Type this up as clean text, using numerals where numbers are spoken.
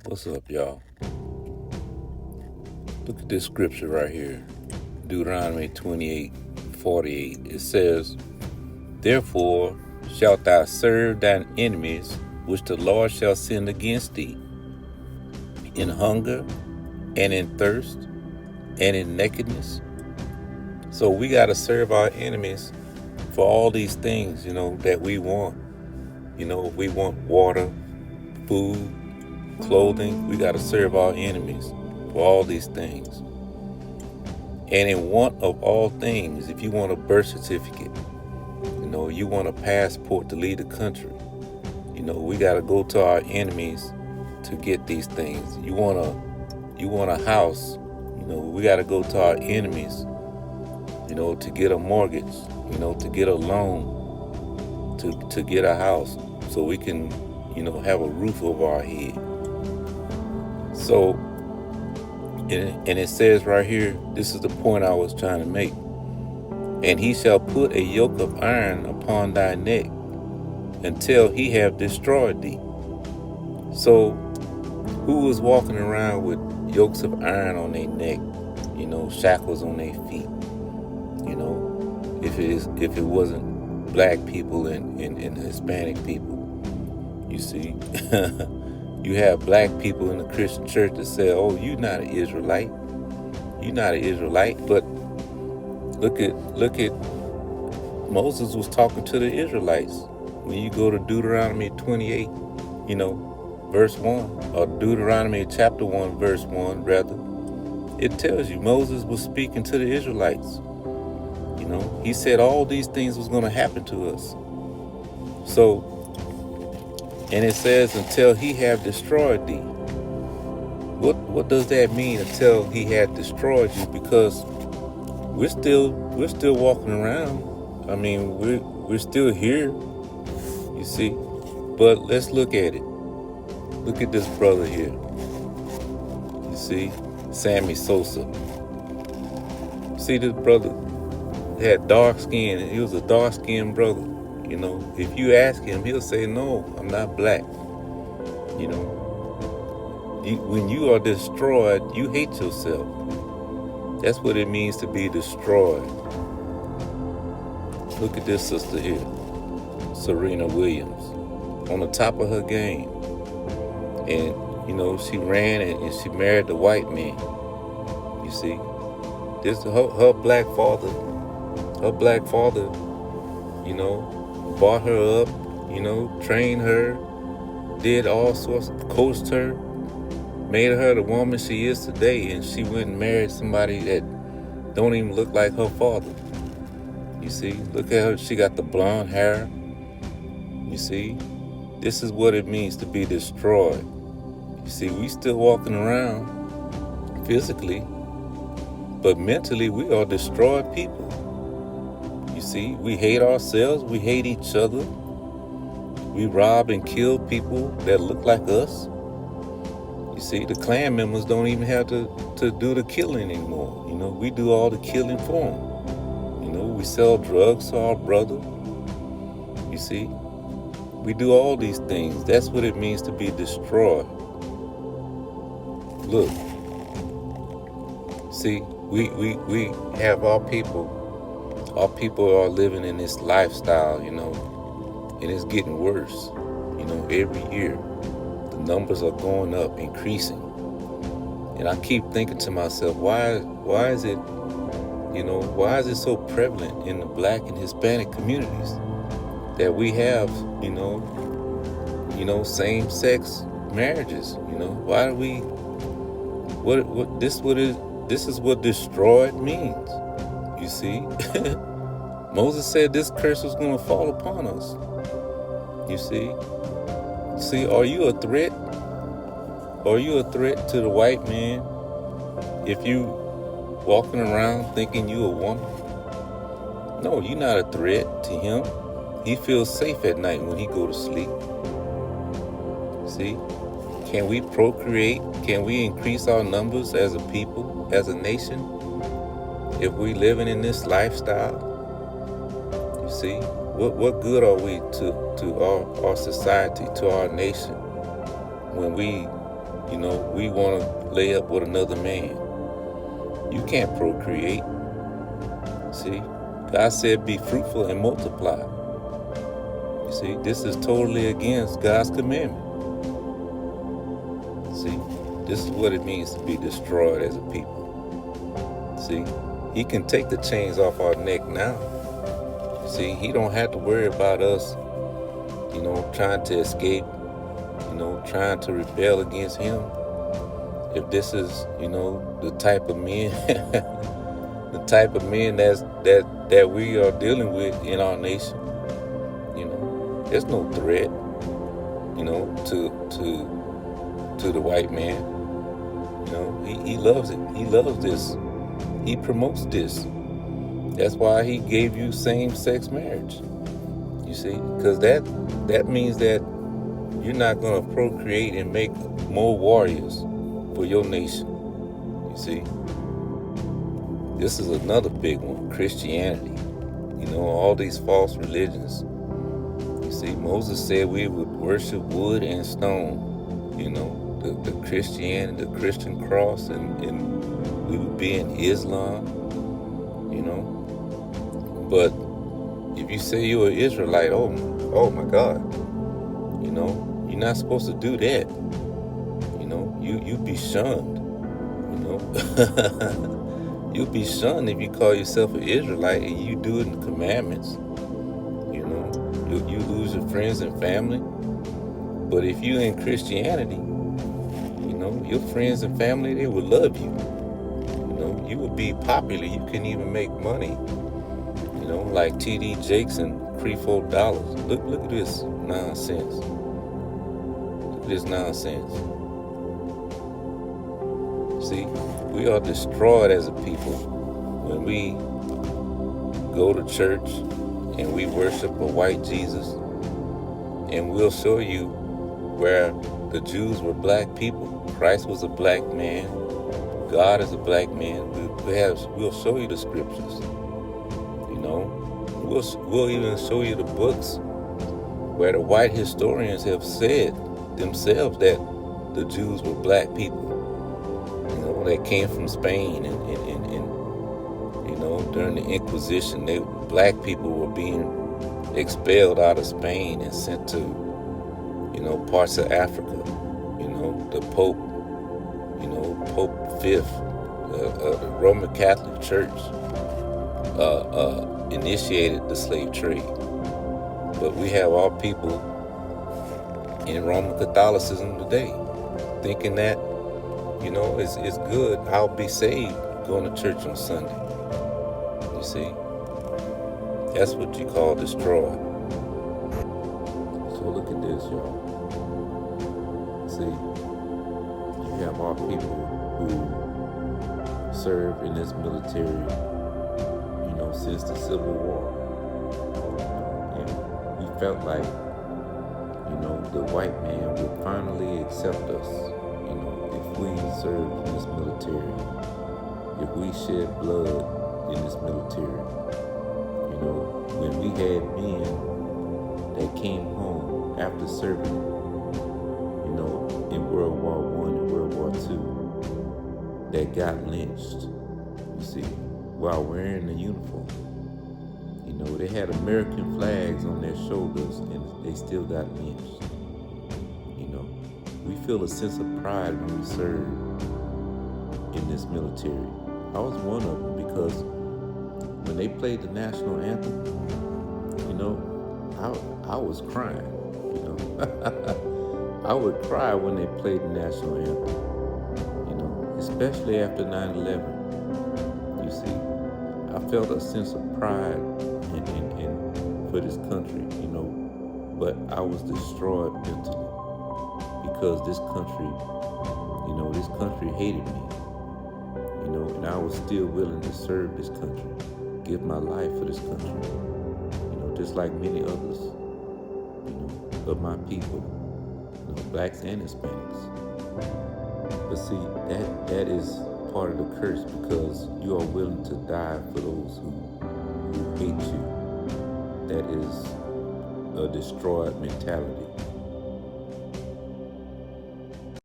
What's up, y'all? Look at this scripture right here. Deuteronomy 28:48. It says, "Therefore shalt thou serve thine enemies, which the Lord shall send against thee, in hunger, and in thirst, and in nakedness." So we got to serve our enemies for all these things, that we want. If we want water, food, clothing, we got to serve our enemies for all these things. And in want of all things, if you want a birth certificate, you want a passport to leave the country, we got to go to our enemies to get these things. You want a house, we got to go to our enemies, to get a mortgage, to get a loan, to get a house so we can, have a roof over our head. So, and it says right here, this is the point I was trying to make. "And he shall put a yoke of iron upon thy neck until he have destroyed thee." So, who was walking around with yokes of iron on their neck, shackles on their feet? If it wasn't black people and Hispanic people, you see. You have black people in the Christian church that say, "Oh, you're not an Israelite. You're not an Israelite." But look at Moses was talking to the Israelites. When you go to Deuteronomy 28, verse 1, or Deuteronomy chapter 1, verse 1, rather, it tells you Moses was speaking to the Israelites. He said all these things was going to happen to us. So, and it says, "until he have destroyed thee." What does that mean, until he had destroyed you? Because we're still walking around. I mean, we're still here, you see. But let's look at it. Look at this brother here. You see, Sammy Sosa. See, this brother had dark skin. He was a dark-skinned brother. If you ask him, he'll say, "No, I'm not black." When you are destroyed, you hate yourself. That's what it means to be destroyed. Look at this sister here, Serena Williams, on the top of her game. And, she ran and she married the white man. You see, this her black father. Her black father, brought her up, trained her, did all sorts, coached her, made her the woman she is today, and she went and married somebody that don't even look like her father. You see, look at her, she got the blonde hair. You see, this is what it means to be destroyed. You see, we still walking around physically, but mentally we are destroyed people. You see, we hate ourselves, we hate each other. We rob and kill people that look like us. You see, the Klan members don't even have to do the killing anymore. We do all the killing for them. We sell drugs to our brother. You see, we do all these things. That's what it means to be destroyed. Look, see, we have our people. Our people are living in this lifestyle, and it's getting worse, every year. The numbers are going up, increasing. And I keep thinking to myself, why is it, why is it so prevalent in the black and Hispanic communities that we have, same-sex marriages? Why do we, this is what destroyed means. You see, Moses said this curse was going to fall upon us. You see, are you a threat? Are you a threat to the white man if you walking around thinking you a woman? No, you're not a threat to him. He feels safe at night when he go to sleep. See, can we procreate? Can we increase our numbers as a people, as a nation, if we living in this lifestyle? You see, what good are we to our society, to our nation, when we we want to lay up with another man. You can't procreate. See, God said be fruitful and multiply. You see, this is totally against God's commandment. See, this is what it means to be destroyed as a people. See, he can take the chains off our neck now. See, he don't have to worry about us, trying to escape, trying to rebel against him. If this is, the type of men, the type of men that we are dealing with in our nation, there's no threat, to the white man. He loves it. He loves this. He promotes this. That's why he gave you same-sex marriage. You see, because that means that you're not going to procreate and make more warriors for your nation. You see, this is another big one, Christianity. All these false religions. You see, Moses said we would worship wood and stone. The Christianity, the Christian cross, and we would be in Islam. But if you say you're an Israelite, oh my God, you're not supposed to do that. You'd be shunned. You'll be shunned if you call yourself an Israelite and you do it in the commandments. You lose your friends and family. But if you're in Christianity, your friends and family, they will love you. You will be popular. You can even make money. Like T.D. Jakes and $3-4. Look at this nonsense. Look at this nonsense. See, we are destroyed as a people when we go to church and we worship a white Jesus, and we'll show you where the Jews were black people. Christ was a black man. God is a black man. We'll show you the scriptures. We'll even show you the books where the white historians have said themselves that the Jews were black people. That came from Spain, and during the Inquisition, black people were being expelled out of Spain and sent to, parts of Africa. The Pope, Pope V, the Roman Catholic Church initiated the slave trade. But we have our people in Roman Catholicism today thinking that, it's good. I'll be saved going to church on Sunday. You see? That's what you call destroyed. So look at this, y'all. See, you have our people who serve in this military, since the Civil War. And we felt like, the white man would finally accept us, if we serve in this military, if we shed blood in this military. When we had men that came home after serving, in World War I and World War II, that got lynched, you see, while wearing the uniform. They had American flags on their shoulders and they still got lynched. We feel a sense of pride when we serve in this military. I was one of them because when they played the national anthem, I was crying, I would cry when they played the national anthem, especially after 9/11. You see, I felt a sense of pride for this country, but I was destroyed mentally because this country hated me, and I was still willing to serve this country, give my life for this country, just like many others, of my people, blacks and Hispanics. But see, that is part of the curse, because you are willing to die for those who hate you. That is a destroyed mentality.